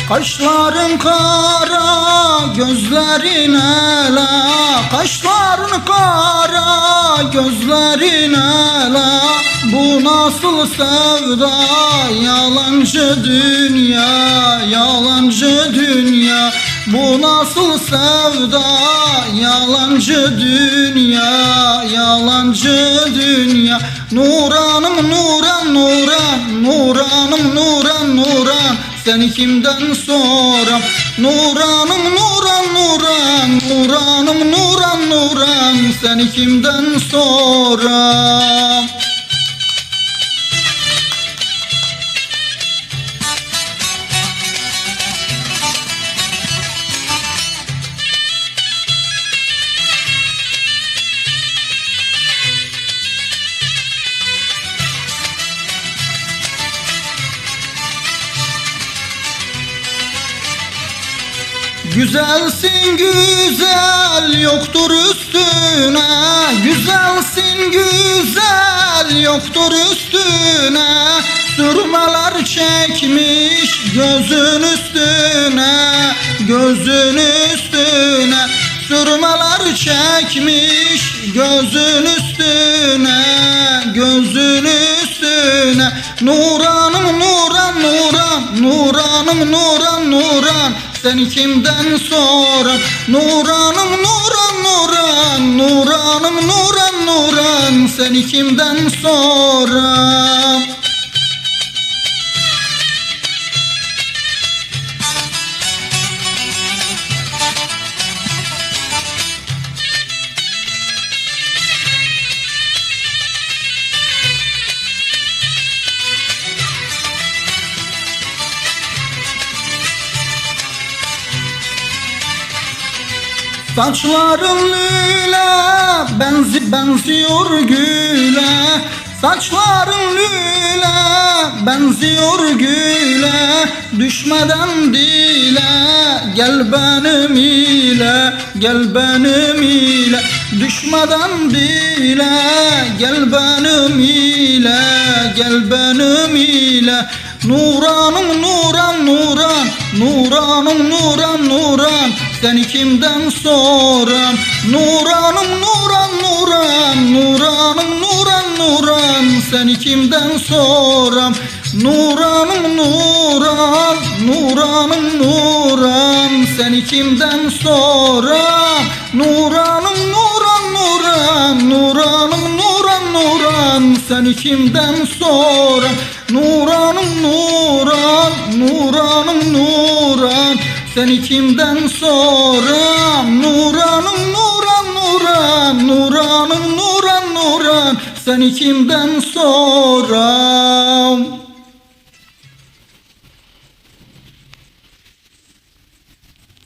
Kaşların kara, gözlerin ela. Kaşların kara, gözlerin ela. Bu nasıl sevda, yalancı dünya, yalancı dünya. Bu nasıl sevda, yalancı dünya, yalancı dünya. Nuranım Nuran, Nuran, Nuranım Nuran, Nuran. Seni kimden soram? Nuranım Nuran, Nuran, Nuranım Nuran, Nuran. Seni kimden soram? Güzelsin güzel, yoktur üstüne. Güzelsin güzel, yoktur üstüne. Sürmeler çekmiş gözün üstüne, gözün üstüne. Sürmeler çekmiş gözün üstüne, gözün üstüne. Nuranım Nuran, Nuran, Nuranım Nuran, Nuran. Seni kimden soram? Nuranım Nuran, Nuran, Nuranım Nuran, Nuran. Seni kimden soram? Saçların lüle, benziyor güle. Saçların lüle, benziyor güle. Düşmeden dile, gel benim ile, gel benim ile. Düşmeden dile, gel benim ile, gel benim ile. Nuranım Nuran, Nuran, Nuranım Nuran, Nuran. Seni kimden soram? Nuranım Nuran, Nuran, Nuranım Nuran, Nuran. Seni kimden soram? Nuranım Nuran, Nuranım Nuran. Seni kimden soram? Nuranım Nuran, Nuran, Nuranım Nuran, Nuran. Seni kimden soram? Nuranım Nuran, Nuranım Nuran. Seni kimden soram? Nuranım Nuran, Nuran, Nuranım Nuran, Nuran. Seni kimden soram?